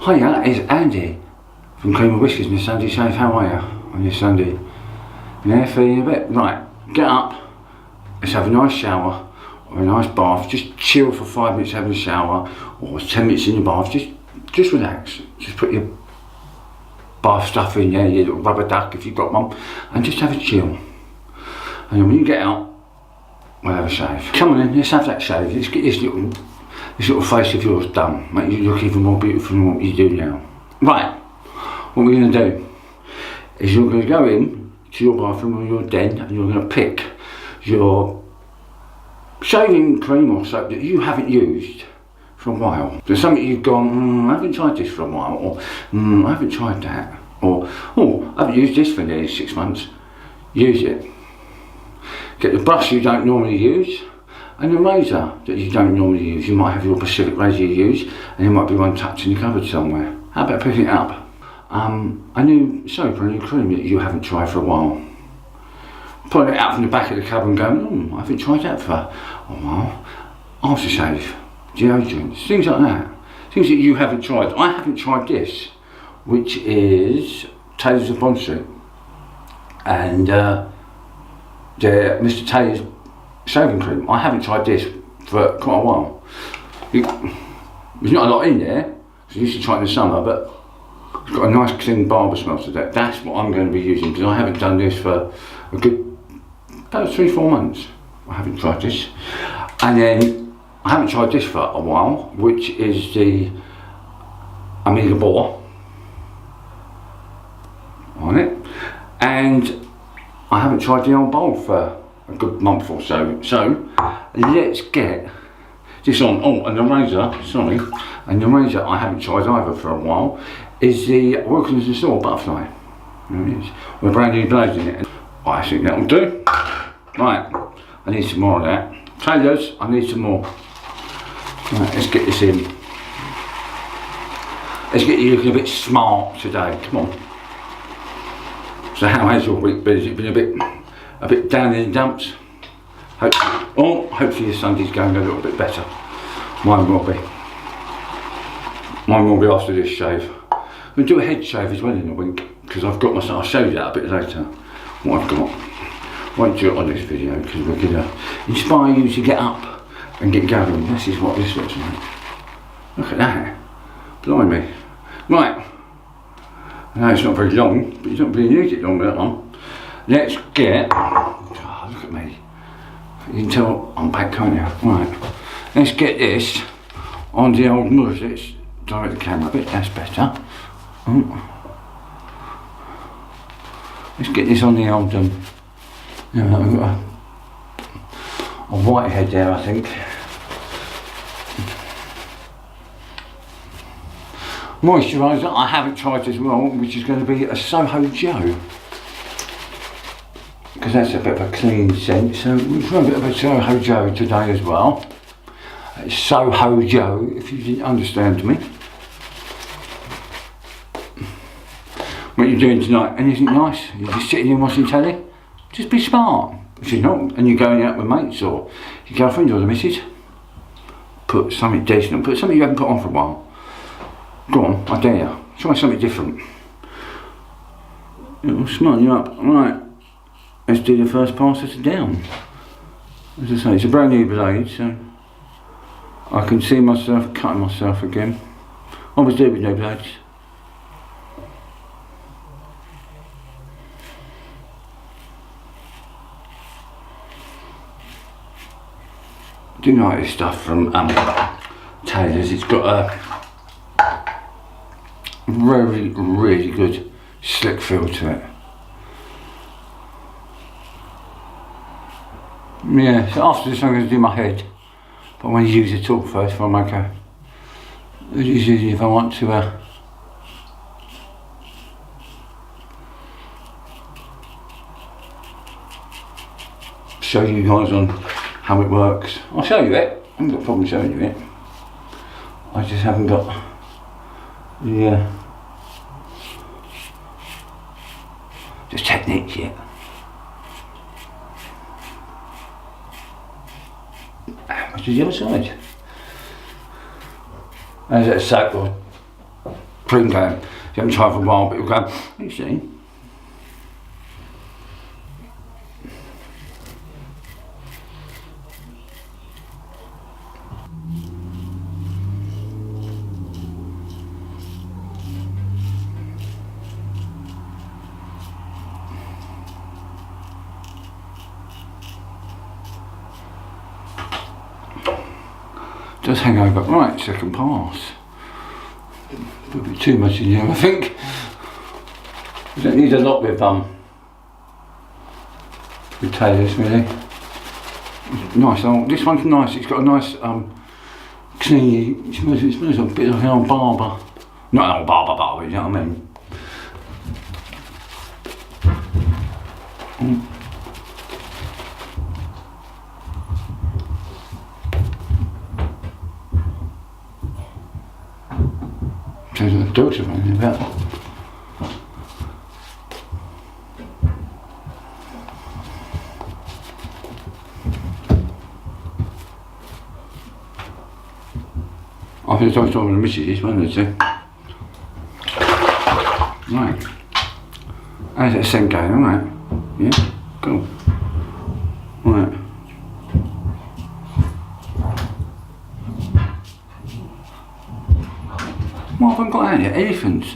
Hiya, it's Andy from Cream Whiskers and Sunday Shave. How are you on your Sunday? Yeah, feeling a bit? Right, get up, let's have a nice shower or a nice bath. Just chill for 5 minutes having a shower or 10 minutes in the bath. Just relax. Just put your bath stuff in there, your little rubber duck if you've got one, and just have a chill. And then when you get out, we'll have a shave. Come on in, let's have that shave. Let's get this little face of yours done. Make you look even more beautiful than what you do now. Right, what we're going to do is you're going to go in to your bathroom or your den and you're going to pick your shaving cream or soap that you haven't used for a while. There's something you've gone, I haven't tried this for a while, or I haven't tried that, or oh, I haven't used this for nearly 6 months. Use it. Get the brush you don't normally use and the razor that you don't normally use. You might have your Pacific razor you use and there might be one tucked in the cupboard somewhere. How about picking it up? A new soap or a new cream that you haven't tried for a while. Pulling it out from the back of the cupboard and going, I haven't tried that for a while. Aftershave, deodorants, things like that. Things that you haven't tried. I haven't tried this, which is Taylor's of Bond Street. And Mr. Taylor's shaving cream. I haven't tried this for quite a while. There's not a lot in there, because I used to try it in the summer, but it's got a nice clean barber smell to that. That's what I'm going to be using, because I haven't done this for a good, about 3-4 months. I haven't tried this. And then I haven't tried this for a while, which is the Omega Boar on it. And I haven't tried the old bowl for a good month or so. So let's get this on. Oh, and the razor, sorry, and the razor I haven't tried either for a while is the Wilkinson Soho Butterfly. There it is. With brand new blades in it. I think that'll do. Right, I need some more of that. Taylor's, I need some more. Right, let's get this in. Let's get you looking a bit smart today. Come on. So how has your week been? Has it been a bit down in the dumps? Hopefully your Sunday's going a little bit better. Mine will be. Mine will be after this shave. I'm going to do a head shave as well in a week, because I've got myself, I'll show you that a bit later, what I've got. I won't do it on this video, because we're going to inspire you to get up and get going. This is what this looks like. Look at that. Blimey. Right. I know it's not very long, but you don't really need it long, that one. Let's get, oh, look at me. You can tell I'm back, can't you? Right. Let's get this on the old mush. Let's direct the camera a bit, that's better. Let's get this on the old, we've got a white head there, I think. Moisturiser, I haven't tried as well, which is going to be a Soho Joe, because that's a bit of a clean scent. So we'll try a bit of a Soho Joe today as well. It's Soho Joe, if you didn't understand me. What are you doing tonight? Anything nice? You're just sitting here watching telly? Just be smart. If you're not, and you're going out with mates or your girlfriend or the missus, put something decent on. Put something you haven't put on for a while. Go on, I dare you. Try something different. It'll smarten you up. Right, let's do the first pass of it down. As I say, it's a brand new blade, so I can see myself cutting myself again. I always do with new blades. I do like this stuff from Taylor's. It's got a really, really good slick feel to it. Yeah, so after this I'm going to do my head, but I want to use the tool first before I make a, usually if I want to show you guys on how it works. I'll show you it, I haven't got a problem showing you it. I just haven't got the just technique yet. What's the other side? As that soap will cream going. You haven't tried for a while, but you'll go, you see. Does hang over. Right, second pass. A bit too much in here, I think. You don't need a lot with tailors, really. Nice. This one's nice. It's got a nice clean. It smells a bit like an old barber. Not an old barber, you know what I mean? Sounds like a doctor running about. I think it's time to miss this one, isn't it? Right. How's that scent going? Alright. Yeah? Cool. Right. What have I got out here? Elephants.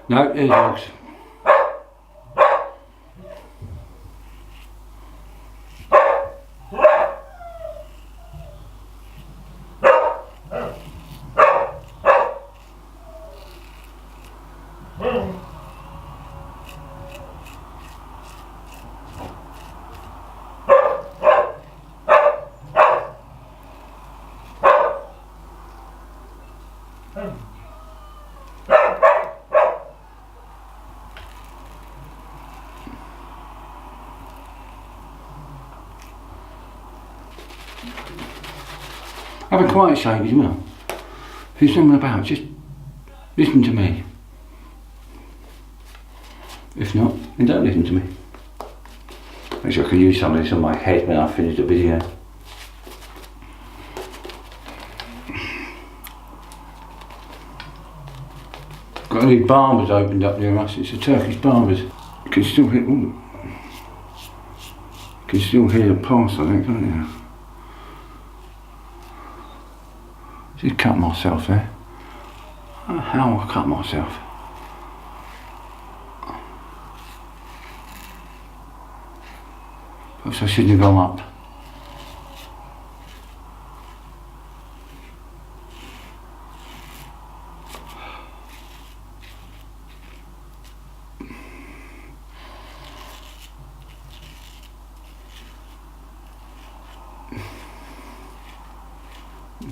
No, they're dogs. Have a quiet shave as well. If there's something about, just listen to me. If not, then don't listen to me. Actually, I can use some of this on my head when I finish the video. Got any barbers opened up near us. It's the Turkish barbers. You can still hear. Ooh. You can still hear the pulse, I think, can't you? Just cut myself there. How I cut myself? Perhaps I shouldn't have gone up.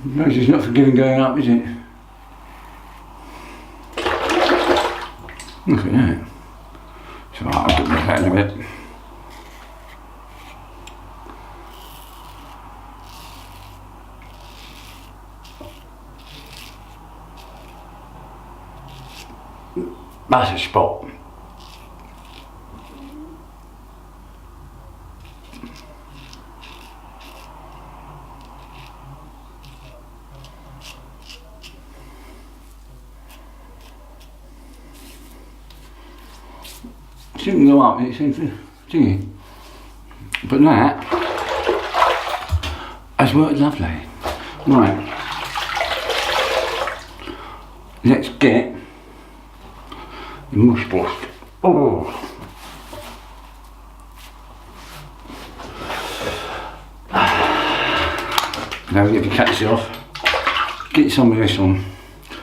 No, it's not forgiving going up, is it? Look at that. So I'll get my hat in a bit. That's a spot. It shouldn't go up, it seems to, thingy. But that has worked lovely. Right. Let's get the mush brush. Oh. Now we get the catch off. Get some of this on.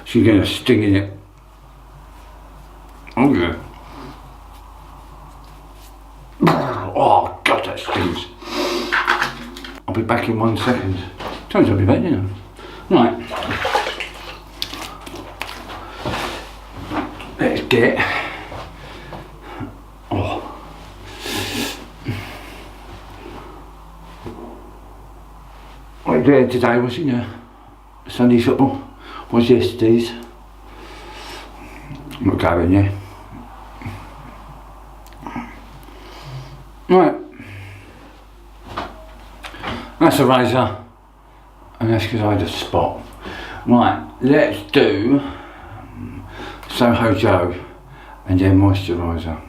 So you're going to sting in it. Oh yeah. Oh god, that stings. I'll be back in 1 second. Times I'll be back, you know. Right. Let's get. Oh. Right there today was, you know, Sunday football. Was yesterday's. I'm not going, yeah. Right. That's a razor, and that's because I had a spot. Right, let's do Soho Joe and then moisturiser.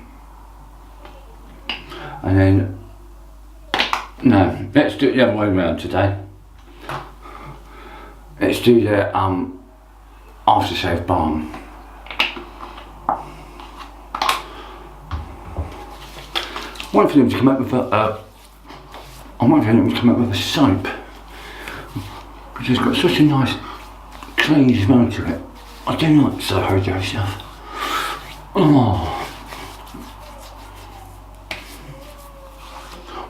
And then, no, let's do it the other way around today. Let's do the aftershave balm. I'm waiting for them to come up with a soap, which has got such a nice clean smell to it. I do like Soho Joe stuff. Oh.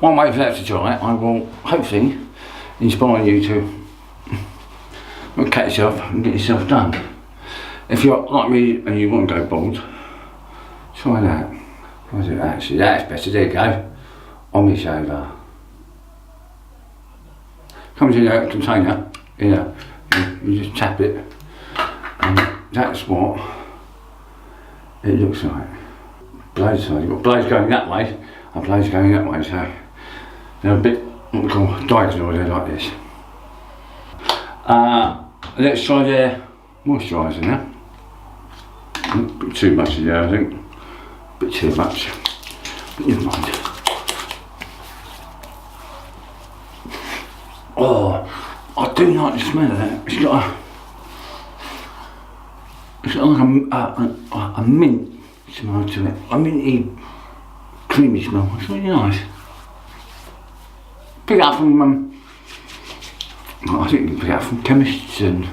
One way for that to dry, I will hopefully inspire you to catch yourself and get yourself done. If you're like me and you want to go bald, try that. What is it actually? That's better. There you go. On my shaver. Comes in a container. You just tap it, and that's what it looks like. Blade side. You've got blades going that way and blades going that way, so they're a bit what we call diagonal. They're like this. Let's try their moisturiser now. A bit too much in there, I think. A bit too much, but never mind. Oh, I do like the smell of that. It's got like a mint smell to it. A minty, creamy smell. It's really nice. Pick it up from I think you can pick it up from chemists, and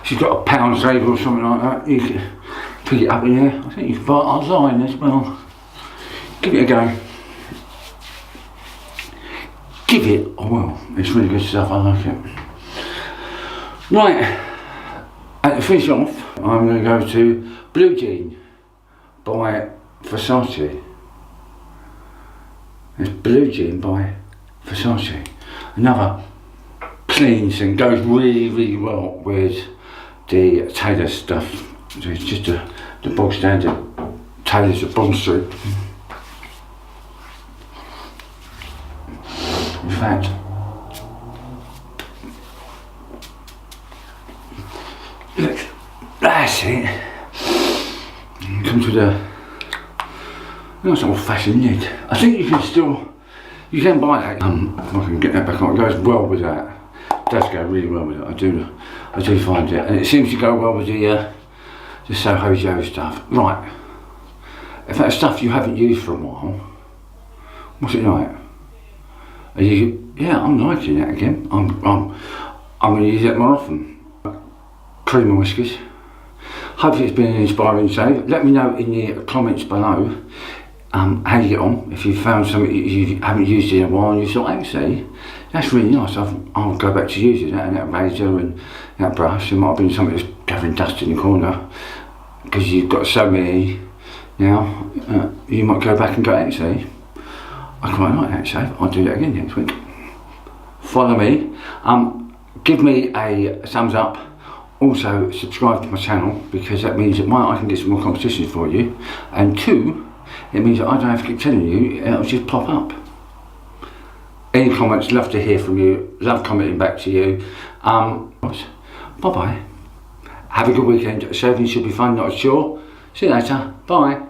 she's got a pound saver or something like that. You can pick it up in there. I think you can buy it online as well. Give it a go. Give it a whirl. It's really good stuff. I like it. Right, and to finish off, I'm going to go to Blue Jean by Versace. It's Blue Jean by Versace. Another clean thing, goes really, really well with the tailor stuff. So it's just the bog standard tailors of Bond Street. In fact, look, that's it. It comes with a nice old-fashioned lid. I think you can buy that. If I can get that back on, it goes well with that. It does go really well with it. I do find it, and it seems to go well with the Soho Joe stuff. Right, if that's stuff you haven't used for a while, what's it like? Are you? Yeah, I'm liking that again. I'm going to use that more often. Cream and whiskers. Hopefully it's been an inspiring save. Let me know in the comments below how you get on. If you found something you haven't used in a while and you thought, actually, that's really nice. I'll go back to using that, and that razor and that brush. It might have been something that's gathering dust in the corner because you've got so many now. You might go back and go, actually, I quite like that shave. I'll do that again next week. Follow me. Give me a thumbs up. Also, subscribe to my channel, because that means that one, I can get some more competitions for you, and two, it means that I don't have to keep telling you, it'll just pop up. Any comments, love to hear from you, love commenting back to you. Bye bye. Have a good weekend. Shaving should be fun, not a chore. See you later. Bye.